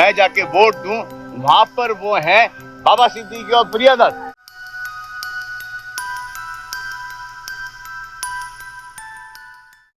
मैं जाके वोट दूं, वहां पर वो हैं बाबा सिद्दीकी और प्रिया दत्त।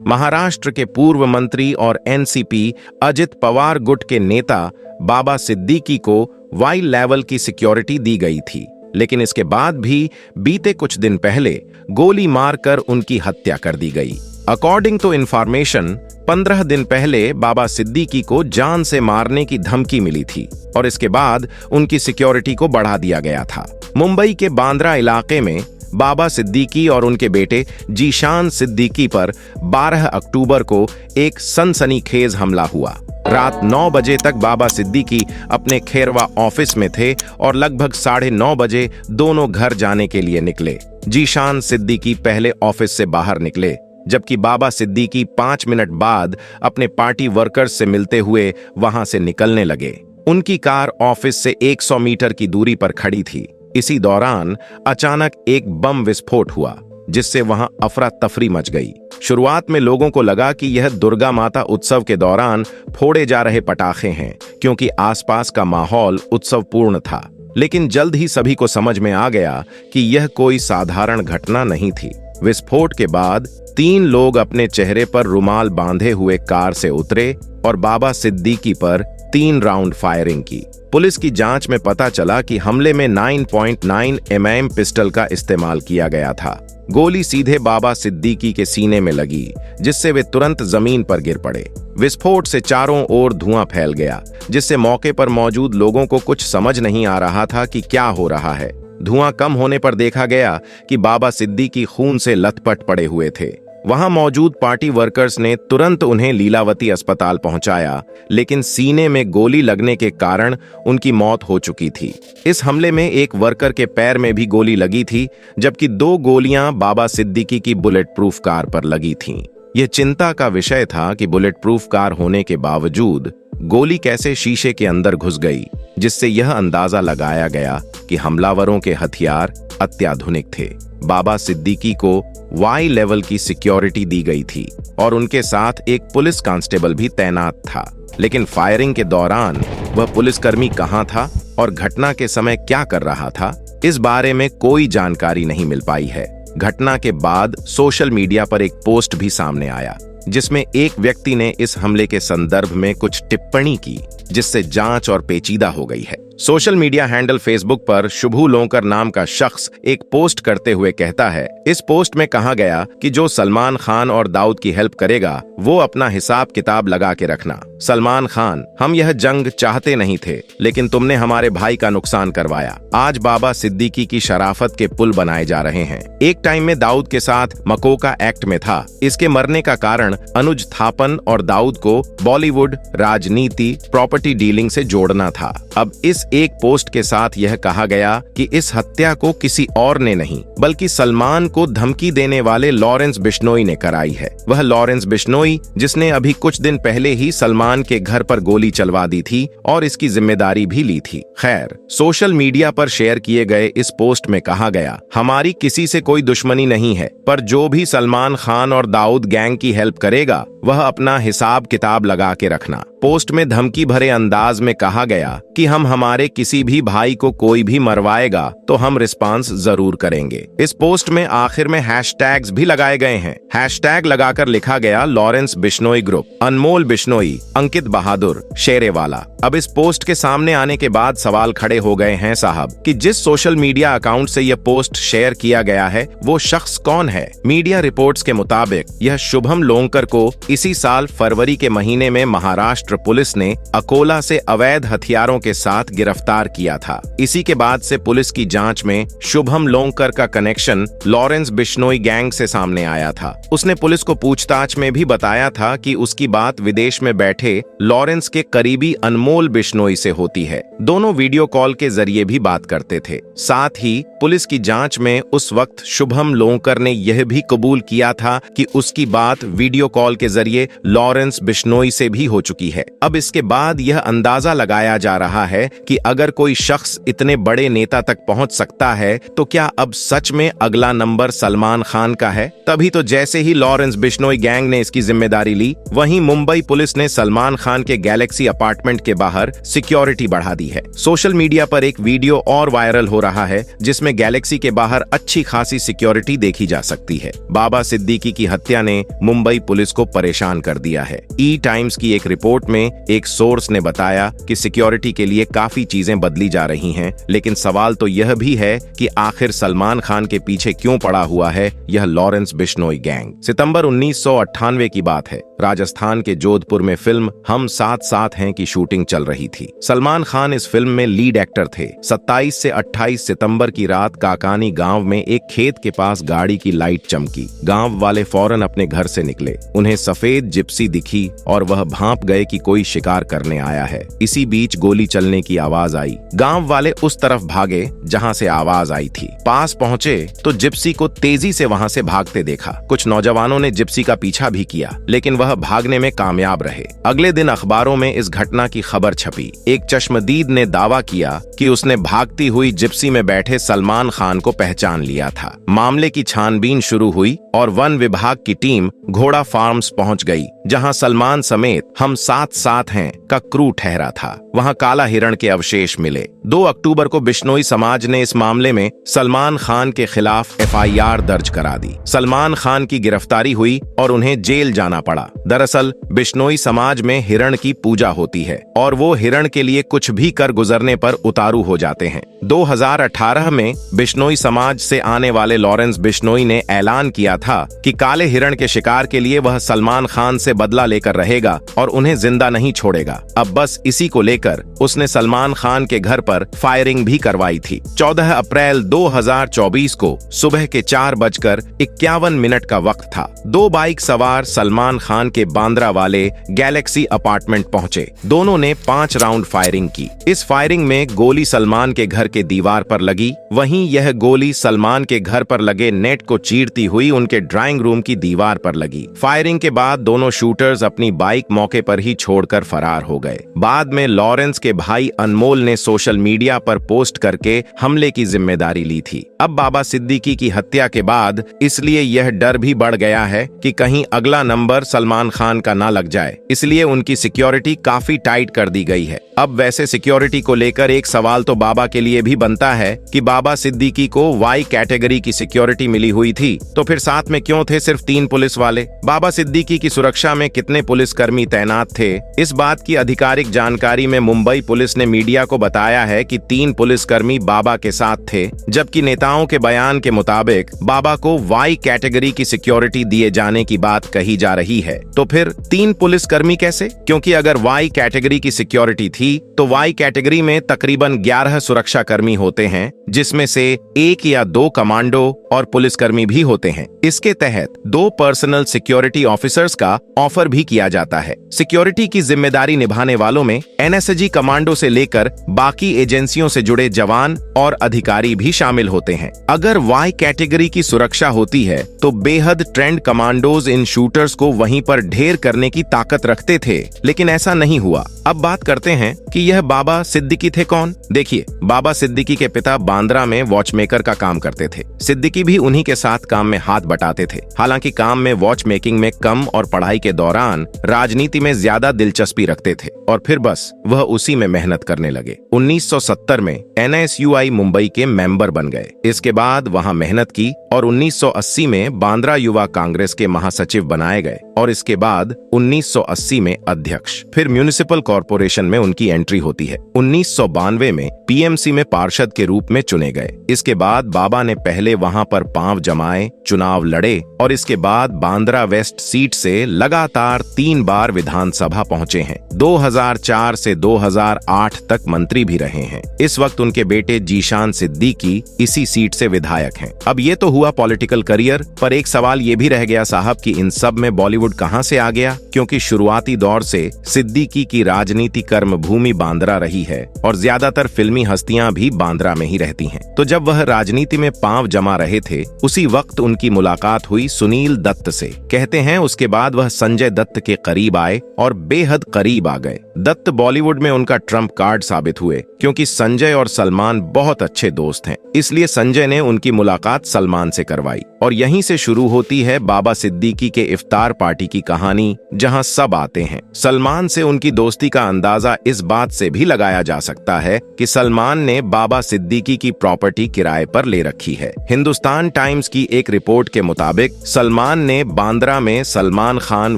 महाराष्ट्र के पूर्व मंत्री और एनसीपी अजित पवार गुट के नेता बाबा सिद्दीकी को वाई लेवल की सिक्योरिटी दी गई थी, लेकिन इसके बाद भी बीते कुछ दिन पहले गोली मारकर उनकी हत्या कर दी गई। अकॉर्डिंग टू इंफॉर्मेशन 15 दिन पहले बाबा सिद्दीकी को जान से मारने की धमकी मिली थी और इसके बाद उनकी सिक्योरिटी को बढ़ा दिया गया था। मुंबई के बांद्रा इलाके में बाबा सिद्दीकी और उनके बेटे जीशान सिद्दीकी पर 12 अक्टूबर को एक सनसनीखेज हमला हुआ। रात 9 बजे तक बाबा सिद्दीकी अपने खेरवा ऑफिस में थे और लगभग 9:30 बजे दोनों घर जाने के लिए निकले। जीशान सिद्दीकी पहले ऑफिस से बाहर निकले, जबकि बाबा सिद्दीकी 5 मिनट बाद अपने पार्टी वर्कर्स से मिलते हुए वहां से निकलने लगे। उनकी कार ऑफिस से 100 मीटर की दूरी पर खड़ी थी। इसी दौरान अचानक एक बम विस्फोट हुआ, जिससे वहां अफरा तफरी मच गई। शुरुआत में लोगों को लगा कि यह दुर्गा माता उत्सव के दौरान फोड़े जा रहे पटाखे हैं, क्योंकि आसपास का माहौल उत्सवपूर्ण था। लेकिन जल्द ही सभी को समझ में आ गया कि यह कोई साधारण घटना नहीं थी। विस्फोट के बाद 3 लोग अपने चेहरे पर रुमाल बांधे हुए कार से उतरे और बाबा सिद्दीकी पर 3 राउंड फायरिंग की। पुलिस की जांच में पता चला कि हमले में 9.9 mm पिस्टल का इस्तेमाल किया गया था। गोली सीधे बाबा सिद्दीकी के सीने में लगी, जिससे वे तुरंत जमीन पर गिर पड़े। विस्फोट से चारों ओर धुआं फैल गया, जिससे मौके पर मौजूद लोगों को कुछ समझ नहीं आ रहा था कि क्या हो रहा है। धुआं कम होने पर देखा गया कि बाबा सिद्दीकी खून से लथपथ पड़े हुए थे। वहां मौजूद पार्टी वर्कर्स ने तुरंत उन्हें लीलावती अस्पताल पहुंचाया, लेकिन सीने में गोली लगने के कारण उनकी मौत हो चुकी थी। इस हमले में एक वर्कर के पैर में भी गोली लगी थी, जबकि 2 गोलियां बाबा सिद्दीकी की बुलेट प्रूफ कार पर लगी थीं। यह चिंता का विषय था कि बुलेट प्रूफ कार होने के बावजूद गोली कैसे शीशे के अंदर घुस गई, जिससे यह अंदाजा लगाया गया कि हमलावरों के हथियार अत्याधुनिक थे। बाबा सिद्दीकी को वाई लेवल की सिक्योरिटी दी गई थी और उनके साथ एक पुलिस कांस्टेबल भी तैनात था। लेकिन फायरिंग के दौरान वह पुलिसकर्मी कहां था और घटना के समय क्या कर रहा था, इस बारे में कोई जानकारी नहीं मिल पाई है। घटना के बाद सोशल मीडिया पर एक पोस्ट भी सामने आया, जिसमें एक व्यक्ति ने इस हमले के संदर्भ में कुछ टिप्पणी की, जिससे जांच और पेचीदा हो गई है। सोशल मीडिया हैंडल फेसबुक पर शुभू लोंकर नाम का शख्स एक पोस्ट करते हुए कहता है, इस पोस्ट में कहा गया कि जो सलमान खान और दाऊद की हेल्प करेगा वो अपना हिसाब किताब लगा के रखना। सलमान खान, हम यह जंग चाहते नहीं थे, लेकिन तुमने हमारे भाई का नुकसान करवाया। आज बाबा सिद्दीकी की शराफत के पुल बनाए जा रहे हैं। एक टाइम में दाऊद के साथ मकोका एक्ट में था। इसके मरने का कारण अनुज थापन और दाऊद को बॉलीवुड, राजनीति, प्रॉपर्टी डीलिंग से जोड़ना था। अब इस एक पोस्ट के साथ यह कहा गया कि इस हत्या को किसी और ने नहीं, बल्कि सलमान को धमकी देने वाले लॉरेंस बिश्नोई ने कराई है। वह लॉरेंस बिश्नोई जिसने अभी कुछ दिन पहले ही सलमान के घर पर गोली चलवा दी थी और इसकी जिम्मेदारी भी ली थी। खैर, सोशल मीडिया पर शेयर किए गए इस पोस्ट में कहा गया, हमारी किसी से कोई दुश्मनी नहीं है, पर जो भी सलमान खान और दाऊद गैंग की हेल्प करेगा वह अपना हिसाब किताब लगा के रखना। पोस्ट में धमकी भरे अंदाज में कहा गया कि हम हमारे किसी भी भाई को कोई भी मरवाएगा तो हम रिस्पांस जरूर करेंगे। इस पोस्ट में आखिर में हैशटैग्स भी लगाए गए हैं। हैशटैग लगाकर लिखा गया लॉरेंस बिश्नोई ग्रुप, अनमोल बिश्नोई, अंकित बहादुर, शेरेवाला। अब इस पोस्ट के सामने आने के बाद सवाल खड़े हो गए हैं साहब कि जिस सोशल मीडिया अकाउंट से यह पोस्ट शेयर किया गया है वो शख्स कौन है। मीडिया रिपोर्ट्स के मुताबिक यह शुभम लोंकर को इसी साल फरवरी के महीने में महाराष्ट्र पुलिस ने अकोला से अवैध हथियारों के साथ गिरफ्तार किया था। इसी के बाद से पुलिस की जांच में शुभम लोंकर का कनेक्शन लॉरेंस बिश्नोई गैंग से सामने आया था। उसने पुलिस को पूछताछ में भी बताया था कि उसकी बात विदेश में बैठे लॉरेंस के करीबी अनमोल बिश्नोई से होती है। दोनों वीडियो कॉल के जरिए भी बात करते थे। साथ ही पुलिस की जांच में उस वक्त शुभम लोंकर ने यह भी कबूल किया था कि उसकी बात वीडियो कॉल के जरिए लॉरेंस बिश्नोई से भी हो चुकी है। अब इसके बाद यह अंदाजा लगाया जा रहा है कि अगर कोई शख्स इतने बड़े नेता तक पहुंच सकता है तो क्या अब सच में अगला नंबर सलमान खान का है। तभी तो जैसे ही लॉरेंस बिश्नोई गैंग ने इसकी जिम्मेदारी ली, वहीं मुंबई पुलिस ने सलमान खान के गैलेक्सी अपार्टमेंट के बाहर सिक्योरिटी बढ़ा दी है। सोशल मीडिया पर एक वीडियो और वायरल हो रहा है जिसमें गैलेक्सी के बाहर अच्छी खासी सिक्योरिटी देखी जा सकती है। बाबा सिद्दीकी की हत्या ने मुंबई पुलिस को परेशान कर दिया है। ई टाइम्स की एक रिपोर्ट में एक सोर्स ने बताया कि सिक्योरिटी के लिए काफी चीजें बदली जा रही हैं, लेकिन सवाल तो यह भी है कि आखिर सलमान खान के पीछे क्यों पड़ा हुआ है यह लॉरेंस बिश्नोई गैंग। सितंबर 1998 की बात है। राजस्थान के जोधपुर में फिल्म हम साथ साथ हैं की शूटिंग चल रही थी। सलमान खान इस फिल्म में लीड एक्टर थे। 27 से 28 सितंबर की रात काकानी गांव में एक खेत के पास गाड़ी की लाइट चमकी। गांव वाले फौरन अपने घर से निकले। उन्हें सफेद जिप्सी दिखी और वह भांप गए कि कोई शिकार करने आया है। इसी बीच गोली चलने की आवाज आई। गांव वाले उस तरफ भागे जहां से आवाज आई थी। पास पहुंचे तो जिप्सी को तेजी से वहां से भागते देखा। कुछ नौजवानों ने जिप्सी का पीछा भी किया, लेकिन वह भागने में कामयाब रहे। अगले दिन अखबारों में इस घटना की खबर छपी। एक चश्मदीद ने दावा किया कि उसने भागती हुई जिप्सी में बैठे सलमान खान को पहचान लिया था। मामले की छानबीन शुरू हुई और वन विभाग की टीम घोड़ा फार्म्स पहुंच गई, जहां सलमान समेत हम साथ साथ हैं का क्रू ठहरा था। वहां काला हिरण के अवशेष मिले। 2 अक्टूबर को बिश्नोई समाज ने इस मामले में सलमान खान के खिलाफ FIR दर्ज करा दी। सलमान खान की गिरफ्तारी हुई और उन्हें जेल जाना पड़ा। दरअसल बिश्नोई समाज में हिरण की पूजा होती है और वो हिरण के लिए कुछ भी कर गुजरने पर उतारू हो जाते हैं। 2018 में बिश्नोई समाज से आने वाले लॉरेंस बिश्नोई ने ऐलान किया था कि काले हिरण के शिकार के लिए वह सलमान खान से बदला लेकर रहेगा और उन्हें जिंदा नहीं छोड़ेगा। अब बस इसी को लेकर उसने सलमान खान के घर पर फायरिंग भी करवाई थी। 14 अप्रैल 2024 को सुबह के 4:51 का वक्त था। 2 बाइक सवार सलमान खान के बांद्रा वाले गैलेक्सी अपार्टमेंट पहुंचे। दोनों ने 5 राउंड फायरिंग की। इस फायरिंग में गोली सलमान के घर के दीवार पर लगी। वहीं यह गोली सलमान के घर पर लगे नेट को चीरती हुई उनके ड्राइंग रूम की दीवार पर लगी। फायरिंग के बाद दोनों शूटर्स अपनी बाइक मौके पर ही छोड़कर फरार हो गए। बाद में लॉरेंस के भाई अनमोल ने सोशल मीडिया पर पोस्ट करके हमले की जिम्मेदारी ली थी। अब बाबा सिद्दीकी की हत्या के बाद इसलिए यह डर भी बढ़ गया है कि कहीं अगला नंबर सलमान खान का ना लग जाए, इसलिए उनकी सिक्योरिटी काफी टाइट कर दी गई है। अब वैसे सिक्योरिटी को लेकर एक सवाल तो बाबा के लिए भी बनता है कि बाबा सिद्दीकी को Y कैटेगरी की सिक्योरिटी मिली हुई थी, तो फिर साथ में क्यों थे सिर्फ 3 पुलिस वाले? बाबा सिद्दीकी की सुरक्षा में कितने पुलिसकर्मी तैनात थे? इस बात की आधिकारिक जानकारी में मुंबई पुलिस ने मीडिया को बताया है कि 3 पुलिसकर्मी बाबा के साथ थे, जबकि नेताओं के बयान के मुताबिक बाबा को Y कैटेगरी की सिक्योरिटी दिए जाने की बात कही जा रही है। तो फिर 3 पुलिसकर्मी कैसे? क्योंकि अगर Y कैटेगरी की सिक्योरिटी थी तो Y कैटेगरी में तकरीबन 11 सुरक्षा कर्मी होते हैं, जिसमें से 1 या 2 कमांडो और पुलिसकर्मी भी होते हैं। इसके तहत 2 पर्सनल सिक्योरिटी ऑफिसर्स का ऑफर भी किया जाता है। सिक्योरिटी की जिम्मेदारी निभाने वालों में NSG कमांडो से लेकर बाकी एजेंसियों से जुड़े जवान और अधिकारी भी शामिल होते हैं। अगर Y कैटेगरी की सुरक्षा होती है तो बेहद ट्रेंड कमांडोज इन शूटर्स को वहीं पर ढेर करने की ताकत रखते थे, लेकिन ऐसा नहीं हुआ। अब बात करते हैं कि यह बाबा सिद्दीकी थे कौन। देखिए, बाबा सिद्दीकी के पिता बांद्रा में वॉचमेकर का काम करते थे। सिद्दीकी भी उन्हीं के साथ काम में हाथ बटाते थे। हालांकि काम में वॉच मेकिंग में कम और पढ़ाई के दौरान राजनीति में ज्यादा दिलचस्पी रखते थे और फिर बस वह उसी में मेहनत करने लगे। 1970 में NSUI मुंबई के मेंबर बन गए। इसके बाद वहां मेहनत की और 1980 में बांद्रा युवा कांग्रेस के महासचिव बनाए गए और इसके बाद 1980 में अध्यक्ष। फिर म्यूनिसिपल कॉर्पोरेशन में उनकी एंट्री होती है। 1992 में PMC में पार्षद के रूप में चुने गए। इसके बाद बाबा ने पहले वहां पर पांव जमाए, चुनाव लड़े और इसके बाद बांद्रा वेस्ट सीट से लगातार 3 बार विधानसभा पहुंचे हैं। 2004 से 2008 तक मंत्री भी रहे हैं। इस वक्त उनके बेटे जीशान सिद्दीकी इसी सीट से विधायक हैं। अब ये तो हुआ पॉलिटिकल करियर, पर एक सवाल ये भी रह गया साहब कि इन सब में बॉलीवुड कहां से आ गया? क्योंकि शुरुआती दौर से सिद्दीकी की राजनीति कर्म भूमि बांद्रा रही है और ज्यादातर फिल्मी हस्तियां भी बांद्रा में ही रहती हैं। तो जब वह राजनीति में पांव जमा रहे थे, उसी वक्त उनकी मुलाकात मुलाकात हुई सुनील दत्त से। कहते हैं उसके बाद वह संजय दत्त के करीब आए और बेहद करीब आ गए। दत्त बॉलीवुड में उनका ट्रम्प कार्ड साबित हुए, क्योंकि संजय और सलमान बहुत अच्छे दोस्त हैं। इसलिए संजय ने उनकी मुलाकात सलमान से करवाई और यहीं से शुरू होती है बाबा सिद्दीकी के इफ्तार पार्टी की कहानी, जहां सब आते हैं। सलमान से उनकी दोस्ती का अंदाजा इस बात से भी लगाया जा सकता है कि सलमान ने बाबा सिद्दीकी की प्रॉपर्टी किराए पर ले रखी है। हिंदुस्तान टाइम्स की एक रिपोर्ट के मुताबिक सलमान ने बांद्रा में Salman Khan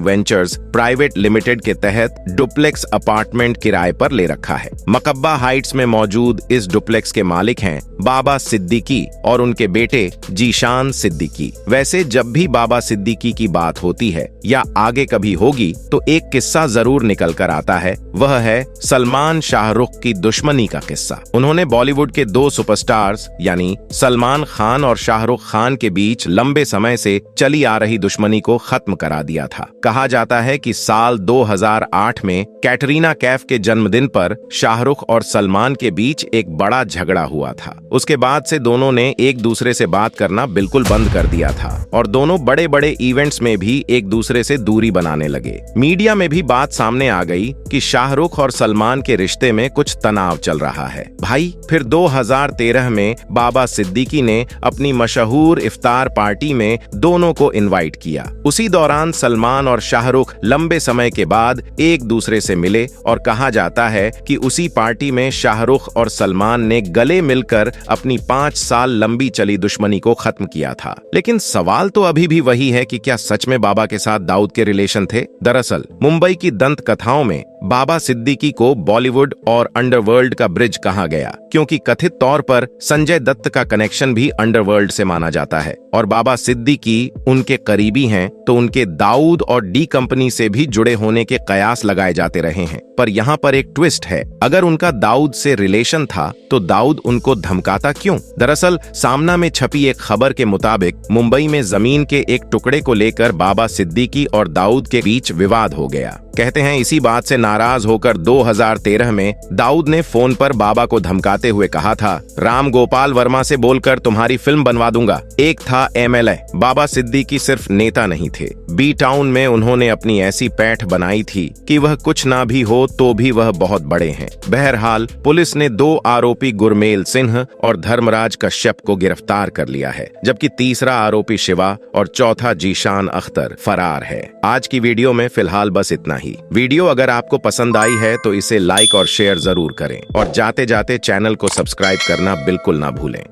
ventures private limited के तहत डुप्लेक्स अपार्टमेंट किराए पर ले रखा है। मकब्बा हाइट्स में मौजूद इस डुप्लेक्स के मालिक हैं बाबा सिद्दीकी और उनके बेटे जीशान सिद्दीकी। वैसे जब भी बाबा सिद्दीकी की बात होती है या आगे कभी होगी तो एक किस्सा जरूर निकल कर आता है, वह है सलमान शाहरुख की दुश्मनी का किस्सा। उन्होंने बॉलीवुड के दो सुपरस्टार्स यानी सलमान खान और शाहरुख खान के बीच लंबे समय से चली आ रही दुश्मनी को खत्म करा दिया था। कहा जाता है कि साल 2008 में कैटरीना कैफ के जन्मदिन पर शाहरुख और सलमान के बीच एक बड़ा झगड़ा हुआ था। उसके बाद से दोनों ने एक दूसरे से बात करना बिल्कुल बंद कर दिया था और दोनों बड़े बड़े इवेंट्स में भी एक दूसरे से दूरी बनाने लगे। मीडिया में भी बात सामने आ गई कि शाहरुख और सलमान के रिश्ते में कुछ तनाव चल रहा है। भाई फिर 2013 में बाबा सिद्दीकी ने अपनी मशहूर इफ्तार पार्टी में दोनों को इनवाइट किया। उसी दौरान सलमान और शाहरुख लंबे समय के बाद एक दूसरे से मिले और कहा जाता है कि उसी पार्टी में शाहरुख और सलमान ने गले मिलकर अपनी 5 साल लंबी चली दुश्मनी को खत्म किया था। लेकिन सवाल तो अभी भी वही है कि क्या सच में बाबा के साथ दाऊद के रिलेशन थे? दरअसल मुंबई की दंत कथाओं में बाबा सिद्दीकी को बॉलीवुड और अंडरवर्ल्ड का ब्रिज कहा गया, क्योंकि कथित तौर पर संजय दत्त का कनेक्शन भी अंडरवर्ल्ड से माना जाता है और बाबा सिद्दीकी उनके करीबी हैं, तो उनके दाऊद और डी कंपनी से भी जुड़े होने के कयास लगाए जाते रहे हैं। पर यहाँ पर एक ट्विस्ट है, अगर उनका दाऊद से रिलेशन था तो दाऊद उनको धमकाता क्यों? दरअसल सामना में छपी एक खबर के मुताबिक मुंबई में जमीन के एक टुकड़े को लेकर बाबा सिद्दीकी और दाऊद के बीच विवाद हो गया। कहते हैं इसी बात से नाराज होकर 2013 में दाऊद ने फोन पर बाबा को धमकाते हुए कहा था, राम गोपाल वर्मा से बोलकर तुम्हारी फिल्म बनवा दूंगा। एक था MLA। बाबा सिद्दीकी सिर्फ नेता नहीं थे, बी टाउन में उन्होंने अपनी ऐसी पैठ बनाई थी कि वह कुछ ना भी हो तो भी वह बहुत बड़े हैं। बहरहाल पुलिस ने 2 आरोपी गुरमेल सिंह और धर्मराज कश्यप को गिरफ्तार कर लिया है, जबकि तीसरा आरोपी शिवा और चौथा जीशान अख्तर फरार है। आज की वीडियो में फिलहाल बस इतना ही। वीडियो अगर आपको पसंद आई है तो इसे लाइक और शेयर जरूर करें और जाते जाते चैनल को सब्सक्राइब करना बिल्कुल ना भूलें।